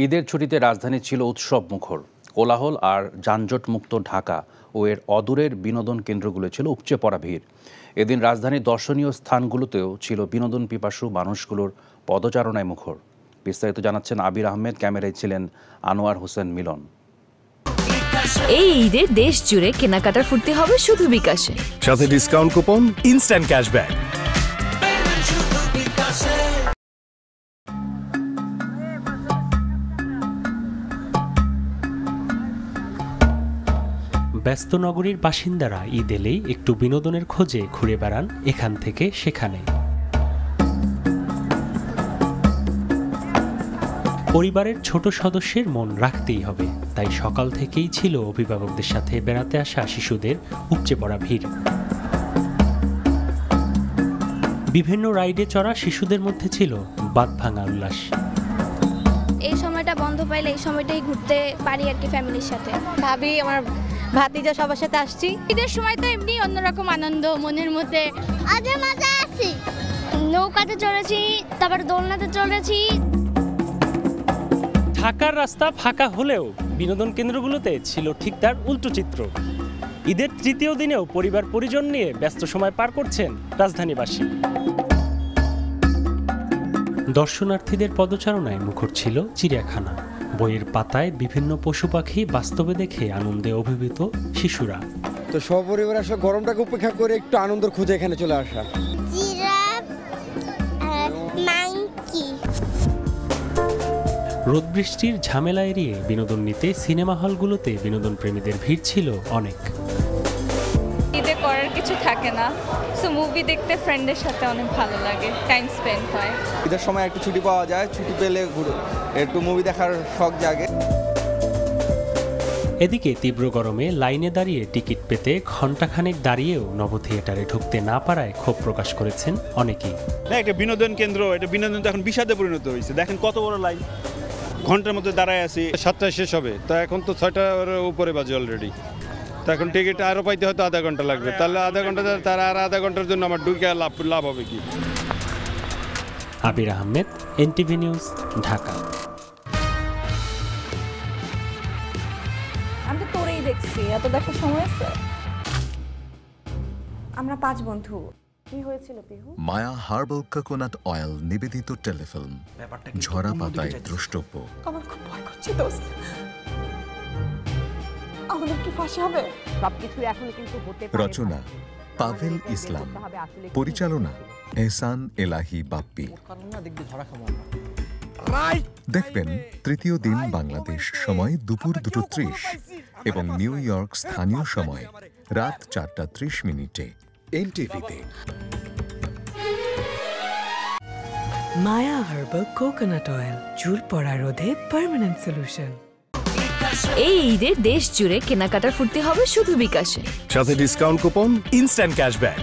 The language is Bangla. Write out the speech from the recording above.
ঈদের ছুটিতে রাজধানী ছিল উৎসব মুখর। কোলাহল আর যানজটমুক্ত ঢাকা ও এর অদূরের বিনোদন কেন্দ্রগুলো ছিল উপচে পড়া ভিড়। এদিন রাজধানীর দর্শনীয় স্থানগুলোতেও ছিল বিনোদন পিপাসু মানুষগুলোর পদচারণায় মুখর। বিস্তারিত জানাচ্ছেন আবির আহমেদ, ক্যামেরায় ছিলেন আনোয়ার হোসেন মিলন। এই ঈদে দেশ জুড়ে কেনাকাটার ফুর্তি হবে শুধু বিকাশে, সাথে ডিসকাউন্ট কুপন, ইনস্ট্যান্ট ক্যাশব্যাক। ব্যস্ত নগরীর বাসিন্দারা ঈদ এলেই একটু বিনোদনের খোঁজে ঘুরে বেড়ান এখান থেকে সেখানে। পরিবারের ছোট সদস্যের মন রাখতেই হবে, তাই সকাল থেকেই ছিল অভিভাবকদের সাথে বেড়াতে আসা শিশুদের উপচে পড়া ভিড়। বিভিন্ন রাইডে চড়া শিশুদের মধ্যে ছিল বাঁধভাঙা উল্লাস। এই সময়টা বন্ধ পাইলে এই সময়টাই ঘুরতে পারি আর কি ফ্যামিলির সাথে। ভাবি আমার ভাতিজা সবার সাথে আসছি। ঈদের সময় তো এমনি অন্যরকম আনন্দ মনের মধ্যে। আজ মজা আছি, নৌকাতে চড়েছি, তারপর দোলনাতে চড়েছি। ঢাকার রাস্তা ফাঁকা হলেও বিনোদন কেন্দ্রগুলোতে ছিল ঠিক তার উল্টো চিত্র। ঈদের তৃতীয় দিনেও পরিবার পরিজন নিয়ে ব্যস্ত সময় পার করছেন রাজধানীবাসী। দর্শনার্থীদের পদচারণায় মুখর ছিল চিড়িয়াখানা। বইয়ের পাতায় বিভিন্ন পশু পাখি বাস্তবে দেখে আনন্দে অভিভূত শিশুরা। তো সপরিবার আসলে গরমটাকে উপেক্ষা করে একটু আনন্দের খোঁজে এখানে চলে আসা। Giraffe, monkey. রোদ বৃষ্টির ঝামেলা এড়িয়ে বিনোদন নিতে সিনেমা হলগুলোতে বিনোদন প্রেমীদের ভিড় ছিল অনেক। ঈদে করার কিছু থাকে না, সো মুভি দেখতে ফ্রেন্ডের সাথে অনেক ভালো লাগে, টাইম স্পেন্ড হয়। ঈদের সময় একটু ছুটি পাওয়া যায়, ছুটি পেলে একটু মুভি দেখার শখ জাগে। এদিকে তীব্র গরমে লাইনে দাঁড়িয়ে টিকিট পেতে ঘণ্টাখানেক দাঁড়িয়েও নব থিয়েটারে ঢুকতে না পারায় ক্ষোভ প্রকাশ করেছেন অনেকেই। একটা বিনোদন কেন্দ্র, এটা বিনোদন তো এখন বিষাদে পরিণত হয়েছে। দেখেন কত বড় লাইন, ঘন্টার মধ্যে দাঁড়ায় আছি। 7টায় শেষ হবে, তা এখন তো 6টার উপরে বাজে অলরেডি। তা এখন টিকিট আরও পাইতে হয়তো আধা ঘন্টা লাগবে, তাহলে আধা ঘন্টা, তার আর আধা ঘন্টার জন্য আমার ঢুকে লাভ হবে কি? আবির আহমেদ, এনটিভি নিউজ, ঢাকা। আমি তো তোরেই দেখছি, এত দেখার সময় আছে? আমরা 5 বন্ধু। কি হয়েছিল পিহু? মায়া হার্বাল কোকোনাট অয়েল নিবেদিত টেলিফিল্ম, ঝরা পাতায় দ্রষ্টব্য। আমার খুব ভয় করছে দোস্ত, আমাদের কি ফাঁসি হবে? সবকিছু এখন কিন্তু হতে পারে। রচনা পাভেল ইসলাম, পরিচালনা এহসান এলাহি বাপ্পি। দেখবেন তৃতীয় দিন বাংলাদেশ সময় দুপুর 2:30 এবং নিউ ইয়র্ক স্থানীয় সময় রাত 4:30 এনটিভিতে। মায়া হার্বাল কোকোনাট অয়েল, চুল পড়া রোধে পার্মানেন্ট সলিউশন। এই ঈদে দেশ জুড়ে কেনাকাটার ফুর্তি হবে শুধু বিকাশে, সাথে ডিসকাউন্ট কুপন, ইনস্ট্যান্ট ক্যাশব্যাক।